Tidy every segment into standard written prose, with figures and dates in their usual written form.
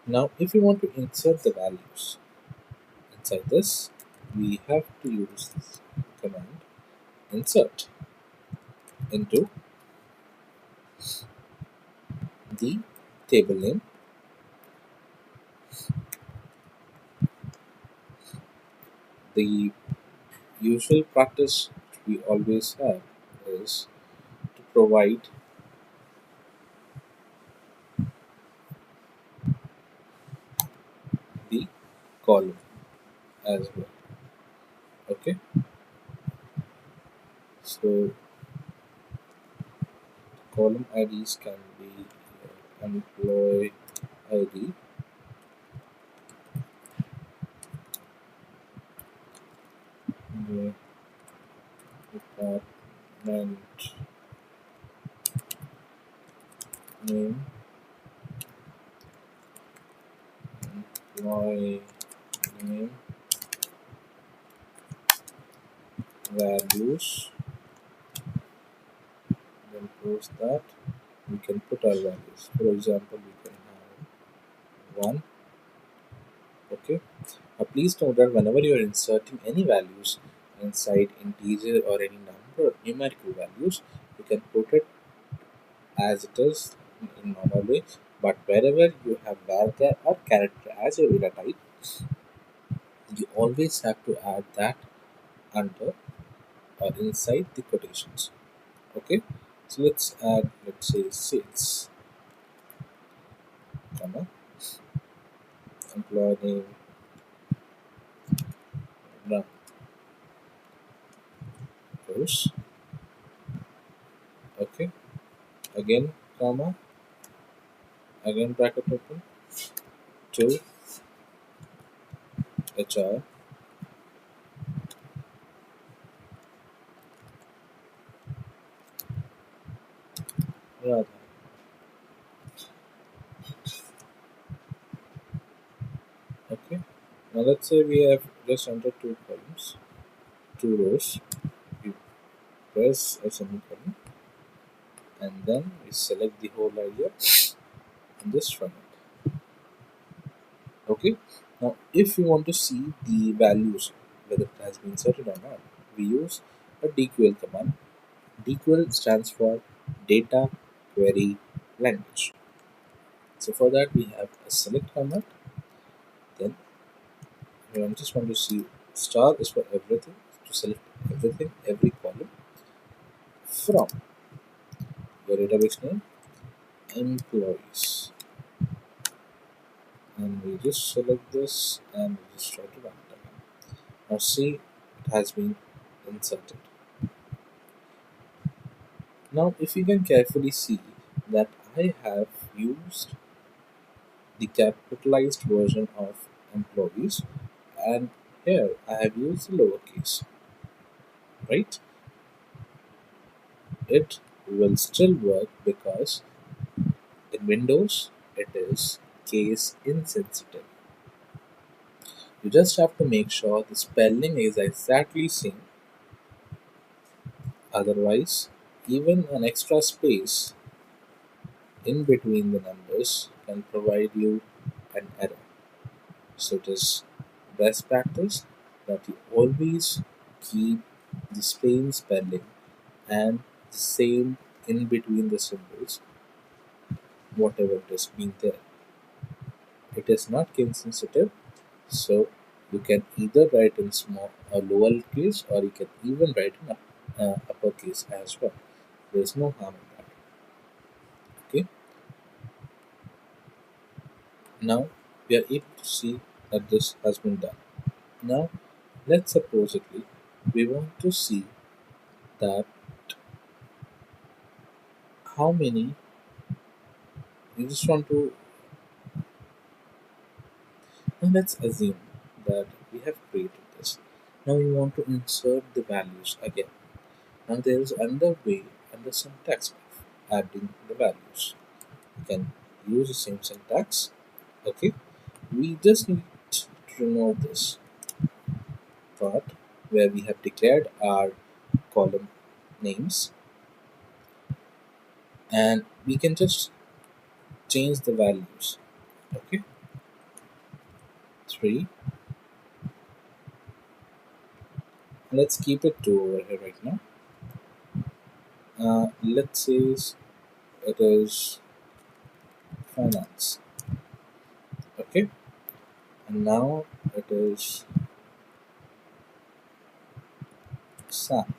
Now, if we want to insert the values inside this, we have to use this command insert into the table name. The usual practice we always have is to provide the column as well. Okay, so column IDs can be employee ID, the department name, employee name, values, then post that. We can put our values. For example, we can have 1. Okay. Please note that whenever you are inserting any values inside integer or any number numerical values, you can put it as it is in normal way. But wherever you have varchar or character as your data type, you always have to add that under or inside the quotations. Okay. So let's add, let's say, sales, comma, employee name, numbers. Okay. Again, comma, again bracket open, to HR, Radha. Okay. Now let's say we have just entered 2 columns, 2 rows. We press a semicolon and then we select the whole area and just run it. Okay. Now if we want to see the values whether it has been inserted or not, we use a DQL command. DQL stands for data query language. So for that we have a select command. Then I just want to see star is for everything, to select everything, every column from your database name, employees, and we just select this and we just try to run it again. Now see, it has been inserted. Now if you can carefully see that I have used the capitalized version of employees, and here I have used the lowercase, right? It will still work because in Windows it is case insensitive. You just have to make sure the spelling is exactly same. Otherwise, even an extra space in between the numbers can provide you an error. So it is best practice that you always keep the same spelling and the same in between the symbols, whatever it is being there. It is not case sensitive, so you can either write in small or lower case, or you can even write in uppercase as well. There is no harm in that. Okay. Now we are able to see that this has been done. Now let's supposedly we want to see that how many, we just want to, now let's assume that we have created this. Now we want to insert the values again. Now there is another way under syntax of adding the values. You can use the same syntax. Okay. We just need to remove this part where we have declared our column names, and we can just change the values. Okay, 3. Let's keep it 2 over here right now. Let's say it is finance. Okay, and now it is Sam.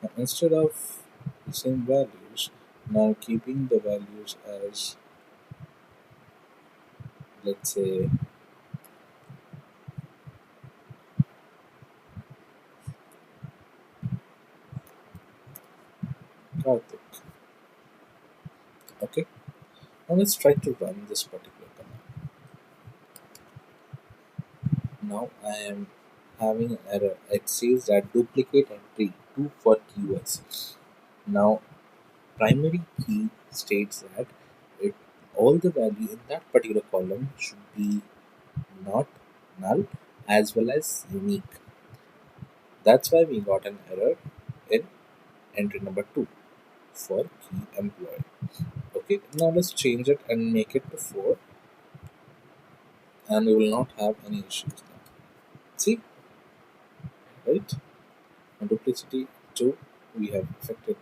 Now, instead of the same values, now keeping the values as, let's say, Karthik. Okay, now let's try to run this particular command. Now I am having an error. It says that duplicate entry 2 for keywords. Now primary key states that it, all the value in that particular column should be not null as well as unique. That's why we got an error in entry number 2 for key employee. Okay, now let's change it and make it to 4, and we will not have any issues now. See, right? And duplicity 2 we have affected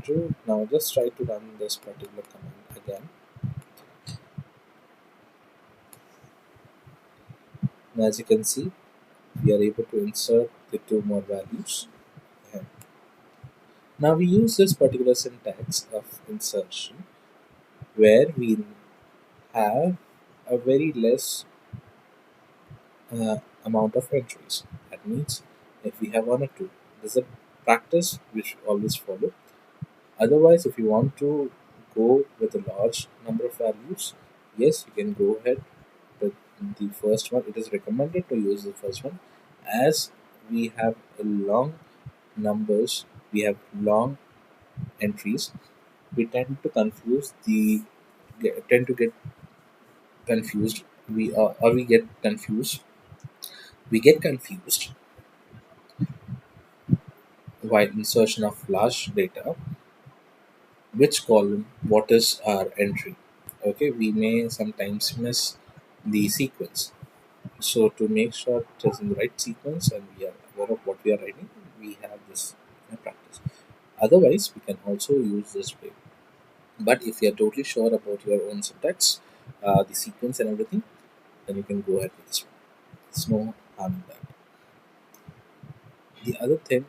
true. Now just try to run this particular command again. And as you can see, we are able to insert the 2 more values. And now we use this particular syntax of insertion where we have a very less amount of entries. That means if we have 1 or 2, there's a practice which always follow. Otherwise, if you want to go with a large number of values, yes, you can go ahead with the first one. It is recommended to use the first one, as we have a long numbers, we have long entries. We tend to confuse the tend to get confused. We or we get confused. We get confused while insertion of large data. Which column? What is our entry? Okay, we may sometimes miss the sequence. So to make sure it is in the right sequence and we are aware of what we are writing, we have this practice. Otherwise, we can also use this way. But if you are totally sure about your own syntax, the sequence and everything, then you can go ahead with this one. There's no harm in that. The other thing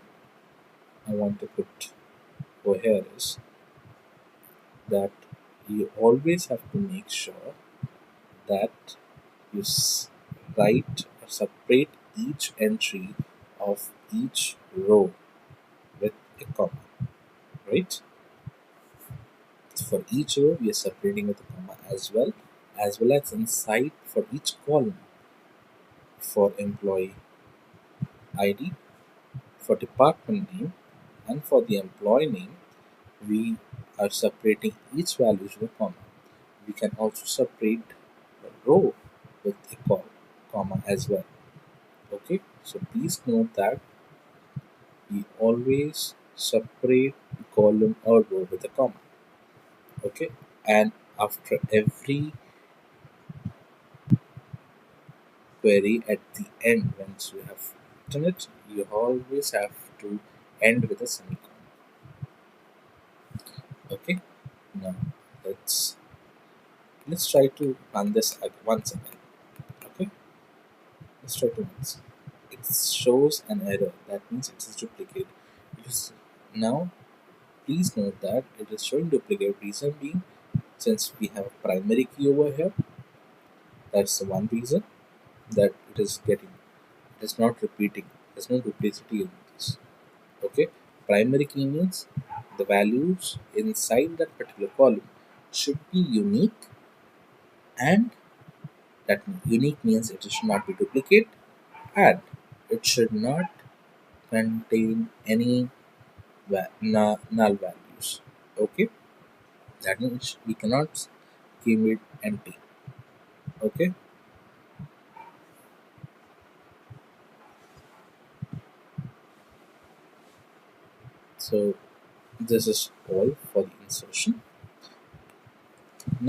I want to put over here is that you always have to make sure that you write or separate each entry of each row with a comma, right? For each row, we are separating with a comma as well as inside for each column for employee ID, for department name, and for the employee name, we are separating each value with a comma. We can also separate the row with a comma as well. Okay, so please note that we always separate the column or row with a comma. Okay, and after every query at the end, once you have written it, you always have to end with a semicolon. Okay, now let's let's try to run this once again. Okay, let's try to once. It shows an error. That means it is duplicate. It is now. Please note that it is showing duplicate. Reason being, since we have a primary key over here, that's the one reason that it is getting. It is not repeating. There's no duplicity in this. Okay, primary key means the values inside that particular column should be unique, and that unique means it should not be duplicate, and it should not contain any null values. Okay, that means we cannot keep it empty. Okay, so This is all for the insertion.